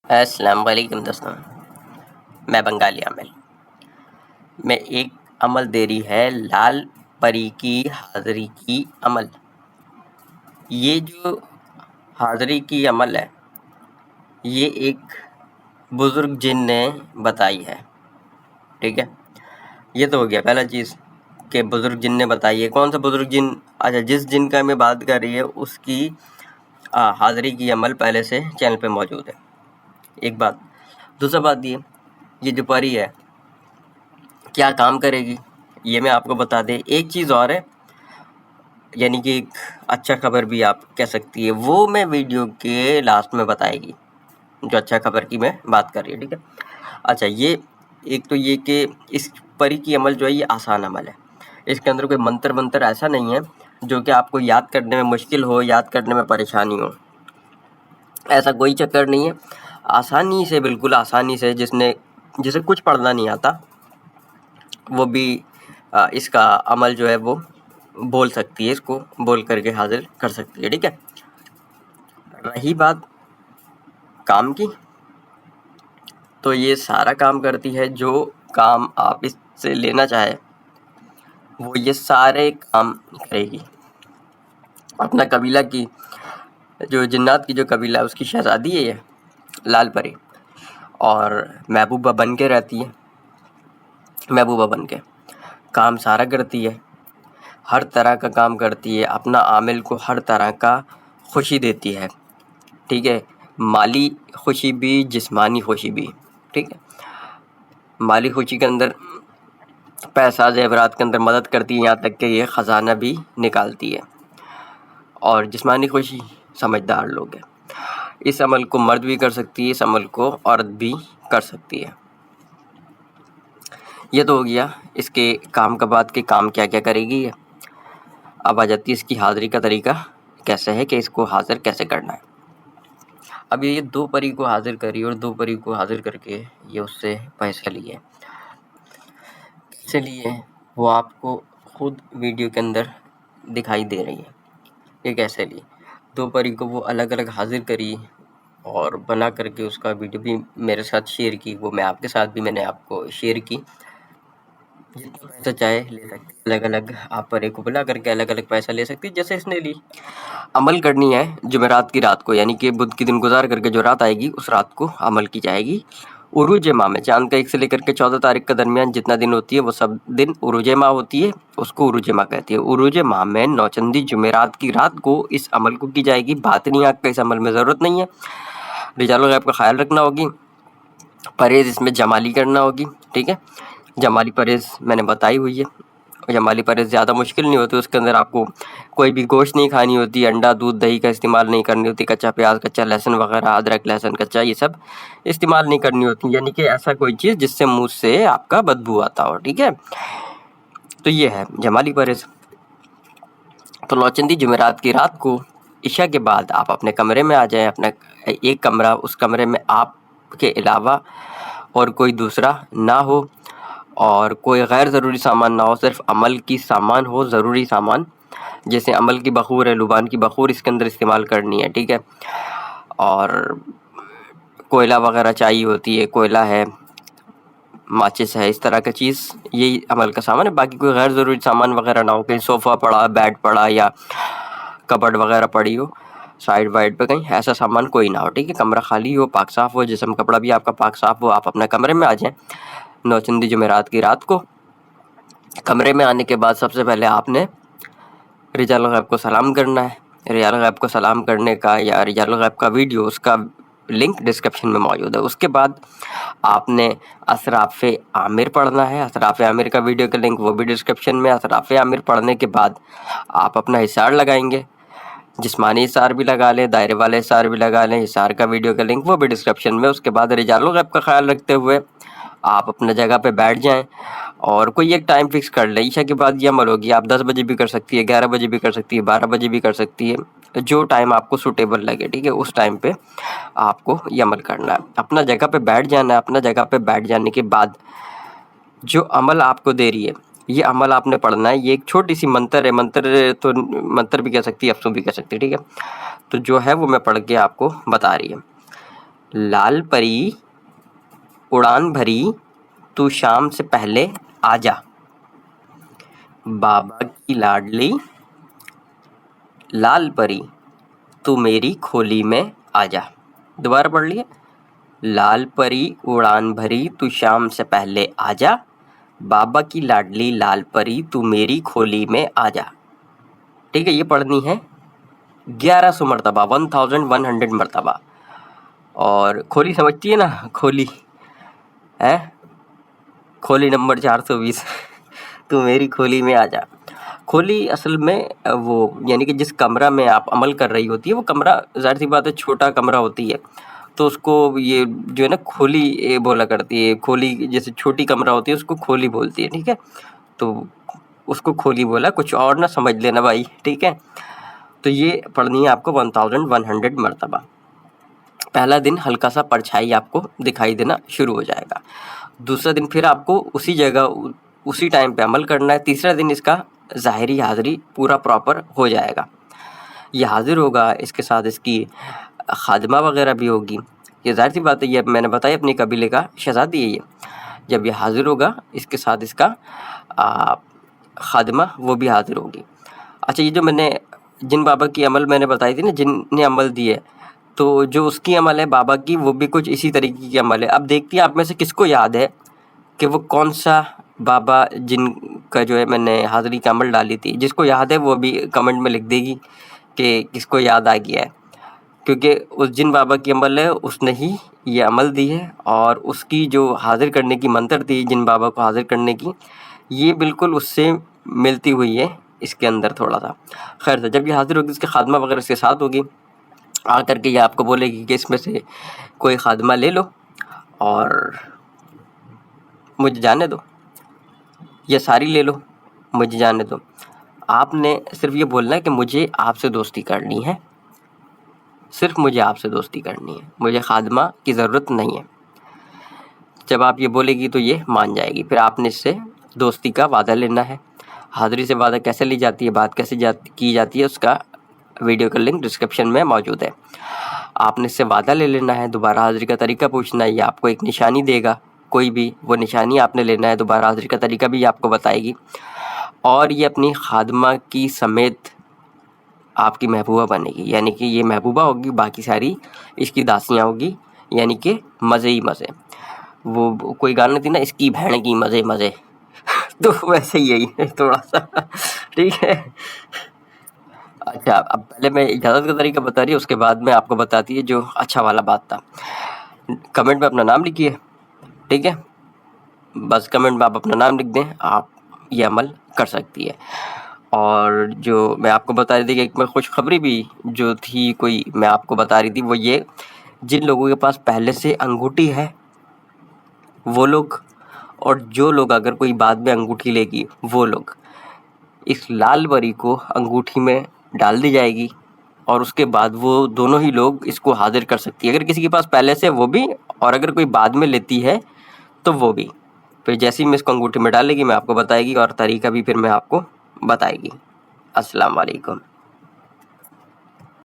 السلام علیکم دوستوں، میں بنگالی عامل میں ایک عمل دیری ہے لال پری کی حاضری کی عمل۔ یہ جو حاضری کی عمل ہے یہ ایک بزرگ جن نے بتائی ہے، ٹھیک ہے۔ یہ تو ہو گیا پہلا چیز کہ بزرگ جن نے بتائی ہے۔ کون سا بزرگ جن؟ اچھا، جس جن کا میں بات کر رہی ہے اس کی حاضری کی عمل پہلے سے چینل پہ موجود ہے، ایک بات۔ دوسرا بات یہ جو پری ہے کیا کام کرے گی یہ میں آپ کو بتا دیں۔ ایک چیز اور ہے، یعنی کہ ایک اچھا خبر بھی آپ کہہ سکتی ہے، وہ میں ویڈیو کے لاسٹ میں بتائے گی جو اچھا خبر کی میں بات کر رہی ہے، ٹھیک ہے۔ اچھا، یہ ایک تو یہ کہ اس پری کی عمل جو ہے یہ آسان عمل ہے، اس کے اندر کوئی منتر ایسا نہیں ہے جو کہ آپ کو یاد کرنے میں مشکل ہو، یاد کرنے میں پریشانی ہو، ایسا کوئی چکر نہیں ہے۔ آسانی سے، بالکل آسانی سے جسے کچھ پڑھنا نہیں آتا وہ بھی اس کا عمل جو ہے وہ بول سکتی ہے، اس کو بول کر کے حاضر کر سکتی ہے، ٹھیک ہے۔ رہی بات کام کی، تو یہ سارا کام کرتی ہے، جو کام آپ اس سے لینا چاہے وہ یہ سارے کام کرے گی۔ اپنا قبیلہ کی جو جنات کی جو قبیلہ ہے اس کی شہزادی ہے یہ لال پری، اور محبوبہ بن کے رہتی ہے، محبوبہ بن کے کام سارا کرتی ہے، ہر طرح کا کام کرتی ہے، اپنا عامل کو ہر طرح کا خوشی دیتی ہے، ٹھیک ہے۔ مالی خوشی بھی، جسمانی خوشی بھی، ٹھیک ہے۔ مالی خوشی کے اندر پیسہ زیورات کے اندر مدد کرتی ہے، یہاں تک کہ یہ خزانہ بھی نکالتی ہے، اور جسمانی خوشی سمجھدار لوگ ہیں۔ اس عمل کو مرد بھی کر سکتی ہے، اس عمل کو عورت بھی کر سکتی ہے۔ یہ تو ہو گیا اس کے کام کا بات کہ کام کیا کیا کرے گی۔ اب آ جاتی ہے اس کی حاضری کا طریقہ کیسے ہے، کہ اس کو حاضر کیسے کرنا ہے۔ اب یہ 2 پری کو حاضر کری اور 2 پری کو حاضر کر کے یہ اس سے پیسے لیے، کیسے لیے وہ آپ کو خود ویڈیو کے اندر دکھائی دے رہی ہے کہ کیسے لی۔ 2 پری کو وہ الگ الگ حاضر کری اور بنا کر کے اس کا ویڈیو بھی میرے ساتھ شیئر کی، وہ میں آپ کے ساتھ بھی میں نے آپ کو شیئر کی۔ جتنا پیسہ چاہے لے سکتی، الگ الگ آپ پری کو بلا کر کے الگ الگ پیسہ لے سکتی، جیسے اس نے لی۔ عمل کرنی ہے جمعرات کی رات کو، یعنی کہ بدھ کی دن گزار کر کے جو رات آئے گی اس رات کو عمل کی جائے گی۔ عروج ماہ میں چاند کا 1 سے لے کر کے 14 تاریخ کے درمیان جتنا دن ہوتی ہے وہ سب دن عروج ماہ ہوتی ہے، اس کو عروج ماہ کہتی ہے۔ عروج ماہ میں نوچندی جمعرات کی رات کو اس عمل کو کی جائے گی۔ باطنی آنکھ کا اس عمل میں ضرورت نہیں ہے، رجال الغیب کا خیال رکھنا ہوگی، پرہیز اس میں جمالی کرنا ہوگی، ٹھیک ہے۔ جمالی پرہیز میں نے بتائی ہوئی ہے، جمالی پرہیز زیادہ مشکل نہیں ہوتی، اس کے اندر آپ کو کوئی بھی گوشت نہیں کھانی ہوتی، انڈا دودھ دہی کا استعمال نہیں کرنی ہوتی، کچا پیاز کچا لہسن وغیرہ، ادرک لہسن کچا یہ سب استعمال نہیں کرنی ہوتی، یعنی کہ ایسا کوئی چیز جس سے منہ سے آپ کا بدبو آتا ہو، ٹھیک ہے۔ تو یہ ہے جمالی پرہیز۔ تو نوچندی جمعرات کی رات کو عشاء کے بعد آپ اپنے کمرے میں آ جائیں، اپنا ایک کمرہ، اس کمرے میں آپ کے علاوہ اور کوئی دوسرا نہ ہو، اور کوئی غیر ضروری سامان نہ ہو، صرف عمل کی سامان ہو، ضروری سامان، جیسے عمل کی بخور ہے، لبان کی بخور اس کے اندر استعمال کرنی ہے، ٹھیک ہے۔ اور کوئلہ وغیرہ چاہیے ہوتی ہے، کوئلہ ہے، ماچس ہے، اس طرح کا چیز یہی عمل کا سامان ہے۔ باقی کوئی غیر ضروری سامان وغیرہ نہ ہو، کہیں صوفہ پڑا، بیڈ پڑا، یا کبڈ وغیرہ پڑی ہو سائڈ وائڈ پہ، کہیں ایسا سامان کوئی نہ ہو، ٹھیک ہے۔ کمرہ خالی ہو، پاک صاف ہو، جسم کپڑا بھی آپ کا پاک صاف ہو، آپ اپنے کمرے میں آ جائیں نوچندی جمعرات کی رات کو۔ کمرے میں آنے کے بعد سب سے پہلے آپ نے رجال الغیب کو سلام کرنا ہے۔ رجال الغیب کو سلام کرنے کا یا رجال الغیب کا ویڈیو، اس کا لنک ڈسکرپشن میں موجود ہے۔ اس کے بعد آپ نے اسراف عامر پڑھنا ہے، اسراف عامر کا ویڈیو کا لنک وہ بھی ڈسکرپشن میں۔ اسراف عامر پڑھنے کے بعد آپ اپنا حصار لگائیں گے، جسمانی حصار بھی لگا لیں، دائرے والے حصار بھی لگا لیں، حصار کا ویڈیو کا لنک وہ بھی ڈسکرپشن میں۔ اس کے بعد رجال الغیب کا خیال رکھتے ہوئے آپ اپنے جگہ پہ بیٹھ جائیں، اور کوئی ایک ٹائم فکس کر لیں۔ عشاء کے بعد یہ عمل ہوگی، آپ 10 بجے بھی کر سکتی ہے، 11 بجے بھی کر سکتی ہے، 12 بجے بھی کر سکتی ہے، جو ٹائم آپ کو سوٹیبل لگے، ٹھیک ہے، اس ٹائم پہ آپ کو یہ عمل کرنا ہے۔ اپنا جگہ پہ بیٹھ جانا ہے۔ اپنا جگہ پہ بیٹھ جانے کے بعد جو عمل آپ کو دے رہی ہے یہ عمل آپ نے پڑھنا ہے۔ یہ ایک چھوٹی سی منتر ہے، منتر بھی کہہ سکتی ہے، افسوں بھی کہہ سکتی ہے، ٹھیک ہے۔ تو جو ہے وہ میں پڑھ کے آپ کو بتا رہی ہے۔ لال پری اڑان بھری تو شام سے پہلے آ جا، بابا کی لاڈلی لال پری تو میری کھولی میں آ جا۔ دوبارہ پڑھ لیے، لال پری اڑان بھری تو شام سے پہلے آ جا، بابا کی لاڈلی لال پری تو میری کھولی میں آ جا۔ ٹھیک ہے، یہ پڑھنی ہے 1100 مرتبہ، 1100 مرتبہ۔ اور کھولی سمجھتی ہے نا، کھولی ہے، کھولی نمبر 420 تو میری کھولی میں آ جا۔ کھولی اصل میں وہ یعنی کہ جس کمرہ میں آپ عمل کر رہی ہوتی ہے وہ کمرہ ظاہر سی بات ہے چھوٹا کمرہ ہوتی ہے، تو اس کو یہ جو ہے نا کھولی بولا کرتی ہے، کھولی جیسے چھوٹی کمرہ ہوتی ہے اس کو کھولی بولتی ہے، ٹھیک ہے، تو اس کو کھولی بولا، کچھ اور نہ سمجھ لینا بھائی، ٹھیک ہے۔ تو یہ پڑھنی ہے آپ کو 1100 مرتبہ۔ پہلا دن ہلکا سا پرچھائی آپ کو دکھائی دینا شروع ہو جائے گا، دوسرا دن پھر آپ کو اسی جگہ اسی ٹائم پہ عمل کرنا ہے، تیسرا دن اس کا ظاہری حاضری پورا پراپر ہو جائے گا، یہ حاضر ہوگا، اس کے ساتھ اس کی خادمہ وغیرہ بھی ہوگی، یہ ظاہر سی بات ہے، یہ میں نے بتایا اپنی قبیلے کا شہزادی ہے یہ، جب یہ حاضر ہوگا اس کے ساتھ اس کا خادمہ وہ بھی حاضر ہوگی۔ اچھا، یہ جو میں نے جن بابا کی عمل میں نے بتائی تھی نا، جن نے عمل دی ہے، تو جو اس کی عمل ہے بابا کی وہ بھی کچھ اسی طریقے کی عمل ہے۔ اب دیکھتی ہیں آپ میں سے کس کو یاد ہے کہ وہ کون سا بابا جن کا جو ہے میں نے حاضری کا عمل ڈالی تھی، جس کو یاد ہے وہ بھی کمنٹ میں لکھ دے گی کہ کس کو یاد آ گیا ہے، کیونکہ اس جن بابا کی عمل ہے اس نے ہی یہ عمل دی ہے، اور اس کی جو حاضر کرنے کی منتر تھی جن بابا کو حاضر کرنے کی، یہ بالکل اس سے ملتی ہوئی ہے اس کے اندر تھوڑا سا۔ خیر سے جب یہ حاضر ہوگی اس کے خادمہ وغیرہ اس کے ساتھ ہوگی، آ کر کے یہ آپ کو بولے گی کہ اس میں سے کوئی خادمہ لے لو اور مجھے جانے دو، یا ساری لے لو مجھے جانے دو۔ آپ نے صرف یہ بولنا ہے کہ مجھے آپ سے دوستی کرنی ہے، صرف مجھے آپ سے دوستی کرنی ہے، مجھے خادمہ کی ضرورت نہیں ہے۔ جب آپ یہ بولے گی تو یہ مان جائے گی، پھر آپ نے اس سے دوستی کا وعدہ لینا ہے۔ حاضری سے وعدہ کیسے لی جاتی ہے، بات کیسے کی جاتی ہے، اس کا ویڈیو کا لنک ڈسکرپشن میں موجود ہے، آپ نے اس سے وعدہ لے لینا ہے۔ دوبارہ حاضری کا طریقہ پوچھنا ہے، یہ آپ کو ایک نشانی دے گا کوئی بھی، وہ نشانی آپ نے لینا ہے، دوبارہ حاضری کا طریقہ بھی آپ کو بتائے گی، اور یہ اپنی خادمہ کی سمیت آپ کی محبوبہ بنے گی، یعنی کہ یہ محبوبہ ہوگی، باقی ساری اس کی داسیاں ہوگی، یعنی کہ مزے ہی مزے۔ وہ کوئی گانا تھی نا، اس کی بہن کی مزے مزے، تو ویسے یہی ہے تھوڑا سا، ٹھیک ہے۔ اچھا، اب پہلے میں اجازت کا طریقہ بتا رہی ہے، اس کے بعد میں آپ کو بتاتی ہے جو اچھا والا بات تھا۔ کمنٹ میں اپنا نام لکھیے، ٹھیک ہے، بس کمنٹ میں آپ اپنا نام لکھ دیں، آپ یہ عمل کر سکتی ہے۔ اور جو میں آپ کو بتا رہی تھی کہ ایک میں خوشخبری بھی جو تھی کوئی میں آپ کو بتا رہی تھی، وہ یہ، جن لوگوں کے پاس پہلے سے انگوٹھی ہے وہ لوگ، اور جو لوگ اگر کوئی بعد میں انگوٹھی لے گی وہ لوگ، اس لال پری کو انگوٹھی میں ڈال دی جائے گی، اور اس کے بعد وہ دونوں ہی لوگ اس کو حاضر کر سکتی ہے، اگر کسی کے پاس پہلے سے وہ بھی، اور اگر کوئی بعد میں لیتی ہے تو وہ بھی۔ پھر جیسے ہی میں اس کو انگوٹھی میں ڈالے گی میں آپ کو بتائے گی، اور طریقہ بھی پھر میں آپ کو بتائے گی۔ السلام علیکم۔